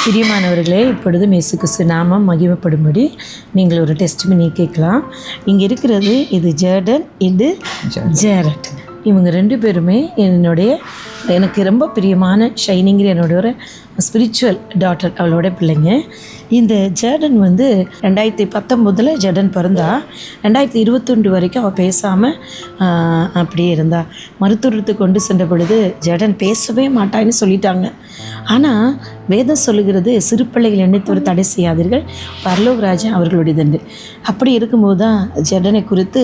பிரியமானவர்களே, இப்பொழுது இயேசு கிறிஸ்து நாமம் மகிமைப்படும்படி நீங்கள் ஒரு டெஸ்டிமனி கேட்கலாம். இங்கே இருக்கிறது இது ஜேர்டன், இது ஜேரட். இவங்க 2 பேருமே எனக்கு ரொம்ப பிரியமான ஷைனிங்கிற என்னோட ஒரு ஸ்பிரிச்சுவல் டாட்டர், அவளோட பிள்ளைங்க. இந்த ஜேர்டன் 2019 ஜேர்டன் பிறந்தா. 2021 வரைக்கும் அவள் பேசாமல் அப்படியே இருந்தா. மருத்துவத்துக்கு கொண்டு சென்ற பொழுது ஜேர்டன் பேசவே மாட்டான்னு சொல்லிட்டாங்க. ஆனால் வேதம் சொல்லுகிறது, சிறு பிள்ளைகள் எண்ணத்தோடு தடை செய்யாதீர்கள், பரலோக ராஜ்யம் அவர்களுடையதுண்டு. அப்படி இருக்கும்போது தான் ஜேர்டனை குறித்து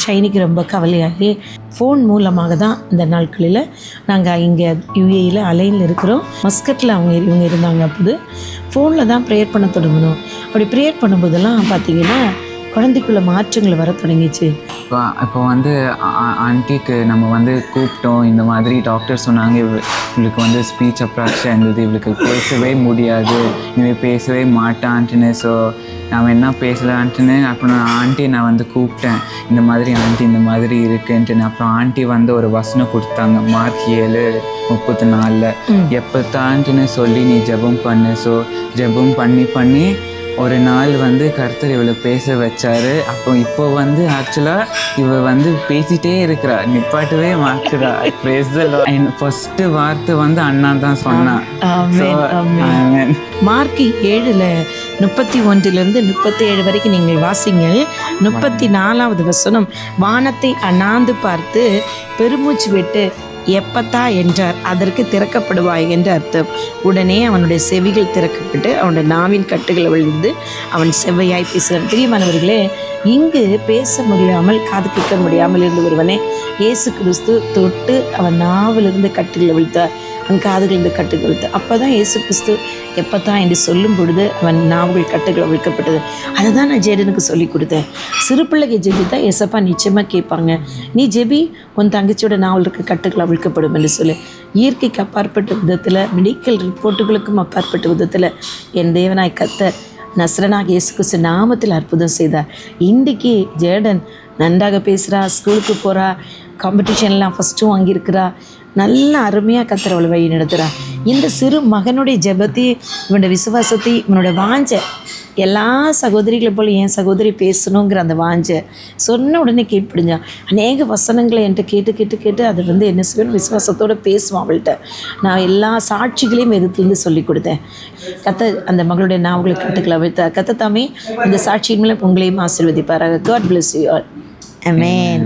ஷைனிக்கு ரொம்ப கவலையாகி ஃபோன் மூலமாக தான் இந்த நாட்களில் நாங்கள் இங்கே யுஏயில் அலைனில் இருக்கிறோம். மஸ்கட்டில் இவங்க இருந்தாங்க. அப்போது ஃபோனில் தான் ப்ரேயர் பண்ண தொடங்கணும். அப்படி ப்ரேயர் பண்ணும்போதெல்லாம் பார்த்திங்கன்னா குழந்தைக்குள்ள மாற்றங்கள் வர தொடங்கிச்சு. இப்போ ஆண்டிக்கு நம்ம கூப்பிட்டோம். இந்த மாதிரி டாக்டர் சொன்னாங்க, இவளுக்கு ஸ்பீச் அப்ராக்ஷன் இருந்தது, இவளுக்கு பேசவே முடியாது, இவன் பேசவே மாட்டான்ட்டுன்னு. ஸோ நான் என்ன பேசலான்ட்டுன்னு அப்புறம் ஆண்டி நான் கூப்பிட்டேன். இந்த மாதிரி ஆண்டி இந்த மாதிரி இருக்குன்ட்டுன்னு. அப்புறம் ஆண்டி ஒரு வசனம் கொடுத்தாங்க, மார்க் 7:34 எப்போத்தான்ட்டுன்னு சொல்லி நீ ஜெபம் பண்ணு. ஸோ ஜெபம் பண்ணி ஒரு நாள் கர்த்தர் இவளை பேச வச்சாரு. அப்போ இப்போ ஆக்சுவலாக இவ பேசிட்டே இருக்கிறா, நிப்பாட்டவே மாட்டுறா. ஃபர்ஸ்ட் வார்த்தை அண்ணா தான் சொன்னான். மார்க் 7:31 37 வரைக்கும் நீங்கள் வாசிங்கள். 34வது வசனம், வானத்தை அண்ணாந்து பார்த்து பெருமூச்சு விட்டு எப்பத்தா என்றார், அதற்கு திறக்கப்படுவாய் என்று அர்த்தம். உடனே அவனுடைய செவிகள் திறக்கப்பட்டு அவனுடைய நாவின் கட்டுகளை விழுந்து அவன் செவ்வையாய் பேசுகிறான். பிரியமானவர்களே, இங்கு பேச முடியாமல் காது கேட்க முடியாமல் இருந்த ஒருவனை இயேசு கிறிஸ்து தொட்டு அவன் நாவிலிருந்து கட்டுகளை விழுத்தார், அவன் காதுகளிலிருந்து கட்டுகள் விழுத்தார். அப்போ தான் இயேசு கிறிஸ்து எப்பத்தான் என்று சொல்லும் பொழுது அவன் நாவுகள் கட்டுகள் விழுக்கப்பட்டது. அதை தான் நான் ஜேடனுக்கு சொல்லி கொடுத்தேன். சிறு பிள்ளைக்கு ஜெபித்தா ஏசப்பா நிச்சயமாக கேட்பாங்க. நீ ஜெபி, உன் தங்கச்சியோட நாவல் இருக்க கட்டுகளை விழுக்கப்படும் என்று சொல்லு. இயற்கைக்கு அப்பாற்பட்ட விதத்தில், மெடிக்கல் ரிப்போர்ட்டுகளுக்கும் அப்பாற்பட்ட விதத்தில் என் தேவனாய் கர்த்தர் நசரனாக இயேசு கிறிஸ்து நாமத்தில் அற்புதம் செய்தார். இன்றைக்கு ஜேர்டன் நன்றாக பேசுகிறா, ஸ்கூலுக்கு போகிறா, காம்படிஷன்லாம் ஃபஸ்ட்டும் வாங்கியிருக்கிறா, நல்ல அருமையாக கர்த்தர் அவளை வழி நடத்துகிறா. இந்த சிறு மகனுடைய ஜெபத்தையும் இவனுடைய விசுவாசத்தையும் இவனுடைய வாஞ்சை, எல்லா சகோதரிகளை போல் என் சகோதரி பேசணுங்கிற அந்த வாஞ்சை சொன்ன உடனே கீழ்ப்படிஞ்சான். அநேக வசனங்களை என்கிட்ட கேட்டு அதை என்ன செய்யணும், விசுவாசத்தோடு பேசுவான் அவள்கிட்ட. நான் எல்லா சாட்சிகளையும் எதிர்த்துலேருந்து சொல்லி கொடுத்தேன். அந்த மகளுடைய நாவல்களை கட்டுக்களை வைத்தார். தாமே இந்த சாட்சியின் மூலம் உங்களையும் ஆசீர்வதிப்பாராக. God bless you all. Amen.